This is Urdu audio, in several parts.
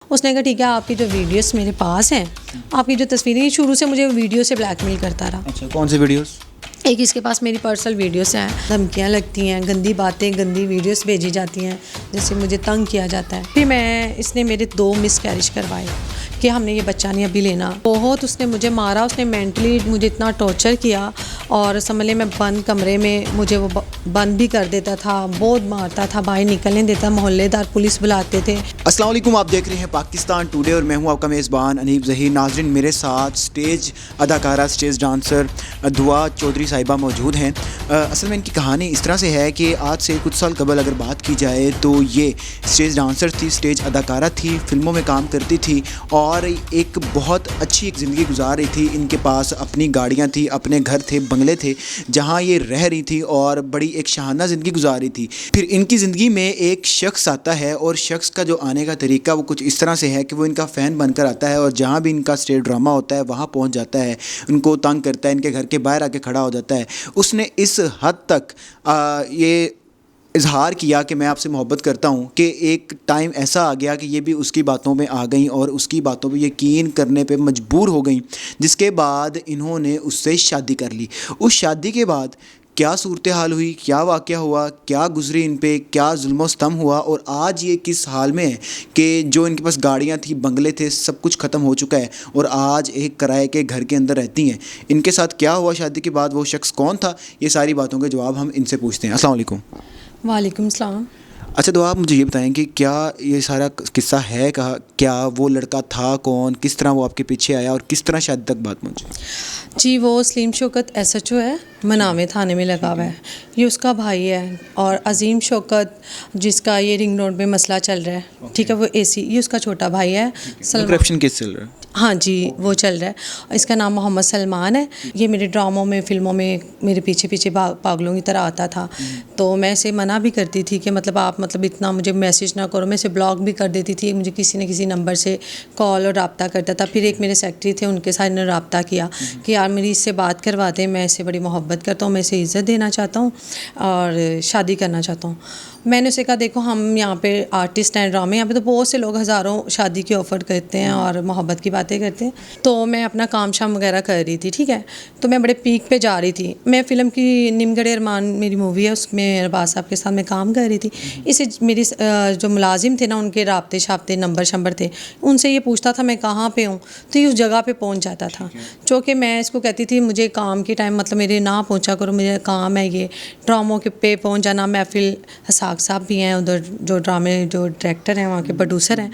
اس نے کہا ٹھیک ہے آپ کی جو ویڈیوز میرے پاس ہیں، آپ کی جو تصویریں، شروع سے مجھے ویڈیو سے بلیک میل کرتا رہا. اچھا، کون سی ویڈیوز؟ ایک اس کے پاس میری پرسنل ویڈیوز ہیں، دھمکیاں لگتی ہیں، گندی باتیں، گندی ویڈیوز بھیجی جاتی ہیں جیسے مجھے تنگ کیا جاتا ہے. پھر اس نے میرے 2 مس کیریج کروائے کہ ہم نے یہ بچہ نہیں ابھی لینا. بہت اس نے مجھے مارا، اس نے مینٹلی مجھے اتنا ٹارچر کیا، اور سمجھ لیں میں بند کمرے میں، مجھے وہ بند بھی کر دیتا تھا، بہت مارتا تھا، باہر نکلنے دیتا، محلے دار پولیس بلاتے تھے. السلام علیکم، آپ دیکھ رہے ہیں پاکستان ٹوڈے اور میں ہوں آپ کا میزبان انیب ظہیر. ناظرین، میرے ساتھ اسٹیج اداکارہ، اسٹیج ڈانسر دعا چودھری صاحبہ موجود ہیں. اصل میں ان کی کہانی اس طرح سے ہے کہ آج سے کچھ سال قبل اگر بات کی جائے تو یہ اسٹیج ڈانسر تھی، اسٹیج اداکارہ تھی، فلموں میں کام کرتی تھی اور ایک بہت اچھی ایک زندگی گزار رہی تھی. ان کے پاس اپنی گاڑیاں تھیں، اپنے گھر تھے، بنگلے تھے جہاں یہ رہ رہی تھی اور بڑی ایک شاہانہ زندگی گزار رہی تھی. پھر ان کی زندگی میں ایک شخص آتا ہے اور شخص کا جو آنے کا طریقہ وہ کچھ اس طرح سے ہے کہ وہ ان کا فین بن کر آتا ہے اور جہاں بھی ان کا اسٹیج ڈرامہ ہوتا ہے وہاں پہنچ جاتا ہے، ان کو تنگ کرتا ہے، ان کے گھر کے باہر آ کے کھڑا ہو جاتا ہے. اس نے اس حد تک یہ اظہار کیا کہ میں آپ سے محبت کرتا ہوں کہ ایک ٹائم ایسا آ گیا کہ یہ بھی اس کی باتوں میں آ گئیں اور اس کی باتوں پہ یقین کرنے پہ مجبور ہو گئیں، جس کے بعد انہوں نے اس سے شادی کر لی. اس شادی کے بعد کیا صورتحال ہوئی، کیا واقعہ ہوا، کیا گزری ان پہ، کیا ظلم و ستم ہوا، اور آج یہ کس حال میں ہے کہ جو ان کے پاس گاڑیاں تھیں، بنگلے تھے، سب کچھ ختم ہو چکا ہے اور آج ایک کرائے کے گھر کے اندر رہتی ہیں. ان کے ساتھ کیا ہوا شادی کے بعد، وہ شخص کون تھا، یہ ساری باتوں کے جواب ہم ان سے پوچھتے ہیں. السلام علیکم. وعلیکم السلام. اچھا دعا، آپ مجھے یہ بتائیں کہ کیا یہ سارا قصہ ہے، کیا وہ لڑکا تھا کون، کس طرح وہ آپ کے پیچھے آیا اور کس طرح شادی تک بات پہنچی؟ جی، وہ سلیم شوکت ایس ایچ او ہے، مناوے تھانے میں لگا ہوا ہے. یہ اس کا بھائی ہے. اور عظیم شوکت جس کا یہ رنگ روڈ میں مسئلہ چل رہا ہے، ٹھیک ہے، وہ اے سی، یہ اس کا چھوٹا بھائی ہے. کرپشن کیس چل رہا ہے؟ ہاں جی، وہ چل رہا ہے. اس کا نام محمد سلمان ہے. یہ میرے ڈراموں میں، فلموں میں میرے پیچھے پیچھے پاگلوں کی طرح آتا تھا. تو میں اسے منع بھی کرتی تھی کہ مطلب آپ اتنا مجھے میسیج نہ کرو. میں اسے بلاک بھی کر دیتی تھی. مجھے کسی نہ کسی نمبر سے کال اور رابطہ کرتا تھا. پھر ایک میرے سیکٹری تھے، ان کے ساتھ نے رابطہ کیا کہ یار میری اس سے بات کروا دیں، میں اسے بڑی محبت کرتا ہوں، میں اسے عزت دینا چاہتا ہوں اور شادی کرنا چاہتا ہوں. میں نے اسے کہا دیکھو ہم یہاں پہ آرٹسٹ ہیں ڈرامے، یہاں پہ تو بہت سے لوگ ہزاروں شادی کی آفر کرتے ہیں اور محبت کی باتیں کرتے ہیں. تو میں اپنا کام شام وغیرہ کر رہی تھی، ٹھیک ہے. تو میں بڑے پیک پہ جا رہی تھی. میں فلم کی نیم گڑھے ارمان میری مووی ہے، اس میں ارباز صاحب کے ساتھ میں کام کر رہی تھی. اسے میری جو ملازم تھے نا، ان کے رابطے شابطے نمبر شمبر تھے، ان سے یہ پوچھتا تھا میں کہاں پہ ہوں، تو یہ اس جگہ پہ پہنچ جاتا تھا. چونکہ میں اس کو کہتی تھی مجھے کام کے ٹائم میرے نہ پہنچا کرو، مجھے کام ہے یہ ڈراموں کے پہ پہنچ جانا. محفل حساق صاحب بھی ہیں ادھر، جو ڈرامے جو ڈائریکٹر ہیں، وہاں کے پروڈیوسر ہیں.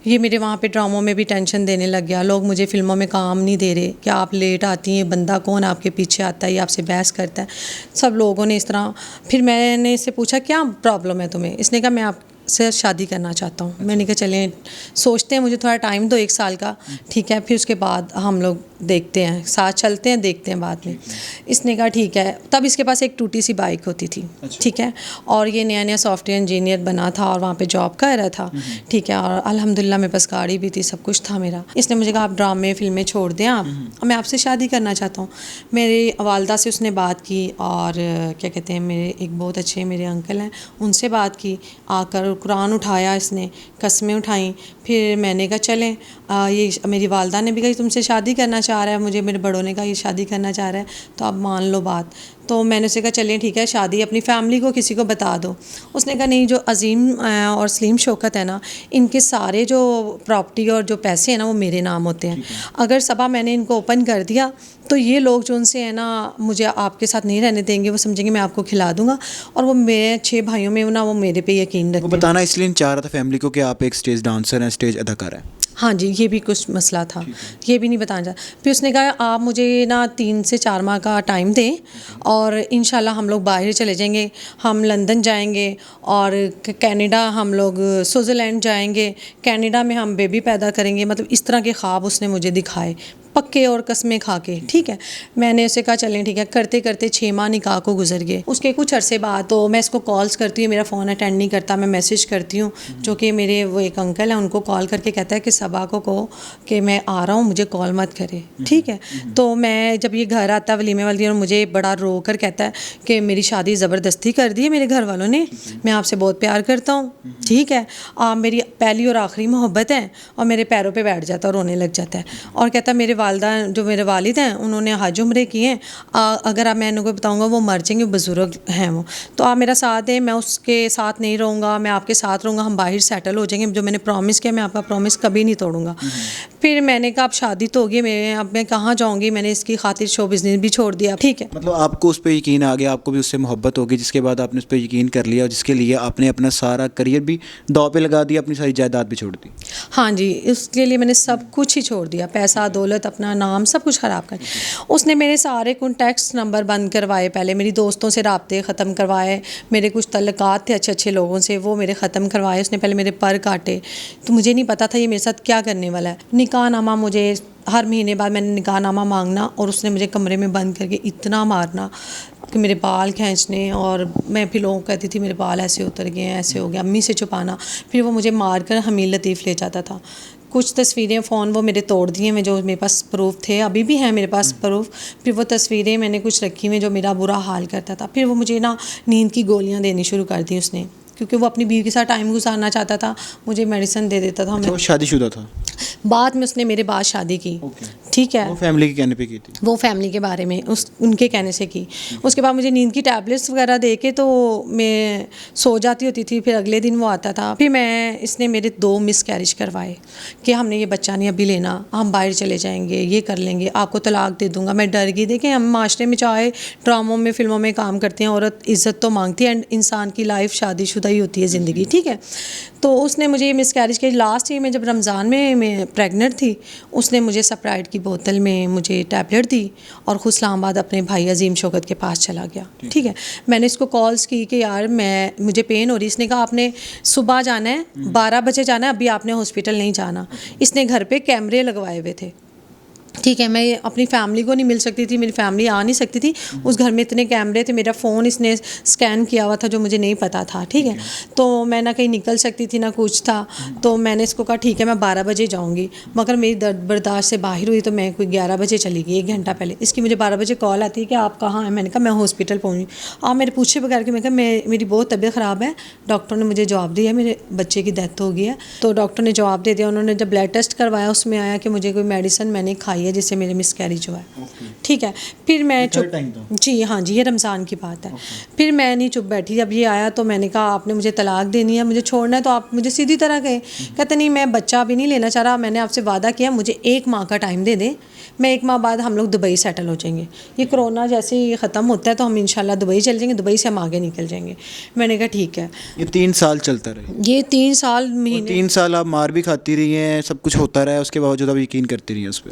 یہ میرے وہاں پہ ڈراموں میں بھی ٹینشن دینے لگ گیا. لوگ مجھے فلموں میں کام نہیں دے رہے کہ آپ لیٹ آتی ہیں، بندہ کون آپ کے پیچھے آتا ہے، یہ آپ سے بحث کرتا ہے. سب لوگوں نے اس طرح. پھر میں نے اس سے پوچھا کیا پرابلم ہے تمہیں؟ اس نے کہا میں آپ سے شادی کرنا چاہتا ہوں. میں نے کہا چلیں سوچتے ہیں، مجھے تھوڑا ٹائم دو، 1 سال کا، ٹھیک ہے، پھر اس کے بعد ہم لوگ دیکھتے ہیں، ساتھ چلتے ہیں، دیکھتے ہیں بعد میں. اس نے کہا ٹھیک ہے. تب اس کے پاس ایک ٹوٹی سی بائک ہوتی تھی، ٹھیک ہے، اور یہ نیا نیا سافٹ ویئر انجینئر بنا تھا اور وہاں پہ جاب کر رہا تھا، ٹھیک ہے. اور الحمدللہ میرے پاس گاڑی بھی تھی، سب کچھ تھا میرا. اس نے مجھے کہا آپ ڈرامے فلمیں چھوڑ دیں، آپ میں آپ سے شادی کرنا چاہتا ہوں. میری والدہ سے اس نے بات کی اور کیا کہتے ہیں، میرے ایک بہت اچھے میرے انکل ہیں، ان سے بات کی. آ کر قرآن اٹھایا اس نے، قسمیں اٹھائیں. پھر میں نے کہا چلیں، یہ میری والدہ نے بھی کہا تم سے شادی کرنا چاہ رہا ہے، مجھے میرے بڑوں نے کہا یہ شادی کرنا چاہ رہا ہے تو آپ مان لو بات. تو میں نے اسے کہا چلیں ٹھیک ہے، شادی اپنی فیملی کو کسی کو بتا دو. اس نے کہا نہیں، جو عظیم اور سلیم شوکت ہے نا، ان کے سارے جو پراپرٹی اور جو پیسے ہیں نا وہ میرے نام ہوتے ہیں. اگر صبح میں نے ان کو اوپن کر دیا تو یہ لوگ جو ان سے ہیں نا مجھے آپ کے ساتھ نہیں رہنے دیں گے. وہ سمجھیں گے میں آپ کو کھلا دوں گا، اور وہ میرے 6 بھائیوں میں نا وہ میرے پہ یقین رکھتے ہیں. وہ بتانا اس لیے چاہ رہا تھا فیملی کو کہ آپ ایک اسٹیج ڈانسر ہیں، اسٹیج اداکار ہیں. ہاں جی، یہ بھی کچھ مسئلہ تھا، یہ بھی نہیں بتانا چاہتا. پھر اس نے کہا آپ مجھے نا 3 سے 4 ماہ کا ٹائم دیں اور انشاءاللہ ہم لوگ باہر چلے جائیں گے. ہم لندن جائیں گے اور کینیڈا، ہم لوگ سوئٹزرلینڈ جائیں گے، کینیڈا میں ہم بیبی پیدا کریں گے. مطلب اس طرح کے خواب اس نے مجھے دکھائے. پکے اور قسمیں کھا کے. ٹھیک ہے, میں نے اسے کہا چلیں ٹھیک ہے. کرتے کرتے 6 ماہ نکاح کو گزر گئے. اس کے کچھ عرصے بعد تو میں اس کو کالز کرتی ہوں, میرا فون اٹینڈ نہیں کرتا, میں میسج کرتی ہوں, جو کہ میرے وہ ایک انکل ہیں, ان کو کال کر کے کہتا ہے کہ صبا کو کہو کہ میں آ رہا ہوں, مجھے کال مت کرے. ٹھیک ہے, تو میں جب یہ گھر آتا ولیمے والی اور مجھے بڑا رو کر کہتا ہے کہ میری شادی زبردستی کر دی ہے میرے گھر والوں نے, میں آپ سے بہت پیار کرتا ہوں. ٹھیک ہے, آپ میری پہلی اور آخری محبت ہیں. اور میرے پیروں پہ بیٹھ جاتا ہے اور رونے لگ جاتا ہے, اور کہتا ہے میرے والدہ جو میرے والد ہیں انہوں نے حج عمرے کیے ہیں, اگر آپ میں ان کو بتاؤں گا وہ مر جائیں گے, بزرگ ہیں وہ, تو آپ میرا ساتھ دیں, میں اس کے ساتھ نہیں رہوں گا, میں آپ کے ساتھ رہوں گا, ہم باہر سیٹل ہو جائیں گے, جو میں نے پرومس کیا میں آپ کا پرومس کبھی نہیں توڑوں گا. پھر میں نے کہا اب شادی تو ہوگی, اب میں کہاں جاؤں گی, میں نے اس کی خاطر شو بزنس بھی چھوڑ دیا. ٹھیک ہے, مطلب آپ کو اس پہ یقین آ گیا, آپ کو بھی اس سے محبت ہوگی, جس کے بعد آپ نے اس پہ یقین کر لیا, اور جس کے لیے آپ نے اپنا سارا کریئر بھی داؤ پہ لگا دیا, اپنی ساری جائیداد بھی چھوڑ دی. ہاں جی, اس کے لیے میں نے سب کچھ ہی چھوڑ دیا, پیسہ دولت اپنا نام سب کچھ خراب کر. اس نے میرے سارے کانٹیکٹس نمبر بند کروائے, پہلے میری دوستوں سے رابطے ختم کروائے, میرے کچھ تعلقات تھے اچھے اچھے لوگوں سے وہ میرے ختم کروائے. اس نے پہلے میرے پر کاٹے, تو مجھے نہیں پتا تھا یہ میرے ساتھ کیا کرنے والا ہے. نکاح نامہ مجھے ہر مہینے بعد میں نے نکاح نامہ مانگنا, اور اس نے مجھے کمرے میں بند کر کے اتنا مارنا کہ میرے بال کھینچنے, اور میں پھر لوگوں کو کہتی تھی میرے بال ایسے اتر گئے ہیں, ایسے ہو گیا, امی سے چھپانا. پھر وہ مجھے مار کر حمیل لطیف لے جاتا تھا. کچھ تصویریں فون وہ میرے توڑ دیے میں, جو میرے پاس پروف تھے, ابھی بھی ہیں میرے پاس پروف. پھر وہ تصویریں میں نے کچھ رکھی ہوئی جو میرا برا حال کرتا تھا. پھر وہ مجھے نا نیند کی گولیاں دینی شروع کر دی اس نے, کیونکہ وہ اپنی بیوی کے ساتھ ٹائم گزارنا چاہتا تھا, مجھے میڈیسن دے دیتا تھا. وہ شادی شدہ تھا بعد میں اس نے میرے بعد شادی کی. ٹھیک ہے, وہ فیملی کے کہنے پہ کی تھی, وہ فیملی کے بارے میں ان کے کہنے سے کی. اس کے بعد مجھے نیند کی ٹیبلیٹس وغیرہ دے کے تو میں سو جاتی ہوتی تھی, پھر اگلے دن وہ آتا تھا. پھر اس نے میرے 2 مس کیریج کروائے کہ ہم نے یہ بچہ نہیں ابھی لینا, ہم باہر چلے جائیں گے, یہ کر لیں گے, آپ کو طلاق دے دوں گا. میں ڈر گئی. دیکھیں ہم معاشرے میں چاہے ڈراموں میں فلموں میں کام کرتے ہیں, عورت عزت تو مانگتی ہے, اینڈ انسان کی لائف شادی شدہ ہی ہوتی ہے زندگی. ٹھیک ہے, تو اس نے مجھے یہ مس کیریج کی. لاسٹ ایئر میں جب رمضان میں پریگننٹ تھی, اس نے مجھے سپرائٹ کی بوتل میں مجھے ٹیبلٹ دی, اور خود اسلام آباد اپنے بھائی عظیم شوکت کے پاس چلا گیا. ٹھیک ہے, میں نے اس کو کالز کی کہ یار مجھے پین ہو رہی. اس نے کہا آپ نے صبح جانا ہے, 12 بجے جانا ہے, ابھی آپ نے ہاسپٹل نہیں جانا. اس نے گھر پہ کیمرے لگوائے ہوئے تھے. ٹھیک ہے, میں اپنی فیملی کو نہیں مل سکتی تھی, میری فیملی آ نہیں سکتی تھی, اس گھر میں اتنے کیمرے تھے. میرا فون اس نے اسکین کیا ہوا تھا جو مجھے نہیں پتا تھا. ٹھیک ہے, تو میں نہ کہیں نکل سکتی تھی نہ کچھ تھا. تو میں نے اس کو کہا ٹھیک ہے میں 12 بجے جاؤں گی, مگر میری درد برداشت سے باہر ہوئی تو میں کوئی 11 بجے چلی گئی, 1 گھنٹہ پہلے. اس کی مجھے 12 بجے کال آتی ہے کہ آپ کہاں ہیں. میں نے کہا میں ہاسپٹل پہنچی. آپ میرے پوچھے بغیر کہ میں کہا میری بہت طبیعت خراب ہے, ڈاکٹر نے مجھے جواب دیا میرے بچے کی ڈیتھ ہو گئی ہے. تو ڈاکٹر نے جواب دے دیا. انہوں نے جب بلڈ ٹیسٹ کروایا اس میں آیا کہ مجھے کوئی میڈیسن میں نے کھائی ہے جس سے میرے مس کیریج ہوا ہے. ٹھیک ہے, پھر میں جی ہاں جی, یہ رمضان کی بات ہے. پھر میں نہیں چپ بیٹھی. جب یہ آیا تو میں نے کہا آپ نے مجھے طلاق دینی ہے, مجھے چھوڑنا ہے, تو آپ مجھے سیدھی طرح کہیں. کہتے نہیں میں بچہ بھی نہیں لینا چاہ رہا, میں نے آپ سے وعدہ کیا مجھے 1 ماہ کا ٹائم دے دیں, میں 1 ماہ بعد ہم لوگ دبئی سیٹل ہو جائیں گے. یہ کرونا جیسے ہی ختم ہوتا ہے تو ہم انشاءاللہ دبئی چل جائیں گے, دبئی سے ہم آگے نکل جائیں گے. میں نے کہا ٹھیک ہے. یہ 3 سال چلتا رہا, یہ 3 سال مہینے 3 سال آپ مار بھی کھاتی رہی ہیں, سب کچھ ہوتا رہا ہے, اس کے باوجود آپ یقین کرتی رہی ہیں اس پہ.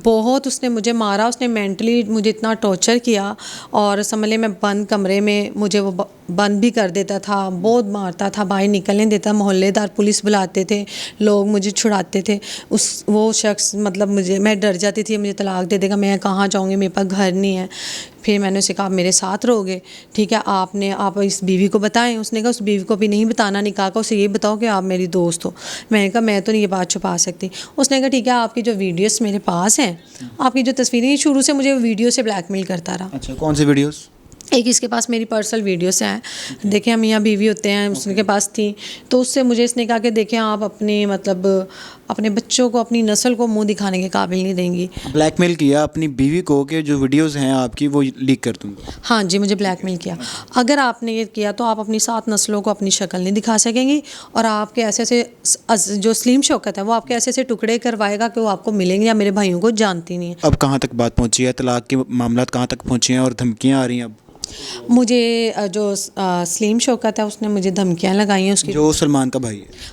بہت اس نے مجھے مارا, اس نے مینٹلی مجھے اتنا ٹارچر کیا, اور سمجھ لیں میں بند کمرے میں مجھے وہ بند بھی کر دیتا تھا, بہت مارتا تھا, باہر نکلنے دیتا. محلے دار پولیس بلاتے تھے, لوگ مجھے چھڑاتے تھے. وہ شخص مطلب میں ڈر جاتی تھی مجھے طلاق دے دے گا, میں کہاں جاؤں گی, میرے پاس گھر نہیں ہے. پھر میں نے اسے کہا آپ میرے ساتھ رہو گے. ٹھیک ہے, آپ اس بیوی کو بتائیں. اس نے کہا اس بیوی کو بھی نہیں بتانا نکاح کا, اسے یہ بتاؤ کہ آپ میری دوست ہو. میں نے کہا میں تو نہیں یہ بات چھپا سکتی. اس نے کہا ٹھیک ہے آپ کی جو ویڈیوز میرے پاس ہیں, آپ کی جو تصویریں, شروع سے مجھے ویڈیو سے بلیک میل کرتا رہا. اچھا, کون سی ویڈیوز؟ ایک اس کے پاس میری پرسنل ویڈیوز ہیں, دیکھیں ہم میاں بیوی ہوتے ہیں, اس کے پاس تھیں. تو اس سے مجھے اس نے کہا کہ دیکھیں آپ اپنے بچوں کو, اپنی نسل کو منہ دکھانے کے قابل نہیں دیں گی. بلیک میل کیا اپنی بیوی کو کہ جو ویڈیوز ہیں آپ کی وہ لیک کر دوں گا. ہاں جی, مجھے بلیک میل کیا. اگر آپ نے یہ کیا تو آپ اپنی 7 نسلوں کو اپنی شکل نہیں دکھا سکیں گی, اور آپ کے ایسے ایسے جو سلیم شوکت ہے وہ آپ کے ایسے ایسے ٹکڑے کروائے گا کہ وہ آپ کو ملیں گے, یا میرے بھائیوں کو جانتی نہیں ہے. اب کہاں تک بات پہنچی ہے, طلاق کے معاملات کہاں تک پہنچے ہیں, اور دھمکیاں آ رہی ہیں اب؟ مجھے جو سلیم شوکت ہے اس نے مجھے دھمکیاں لگائی ہیں. اس کی جو سلمان کا بھائی ہے,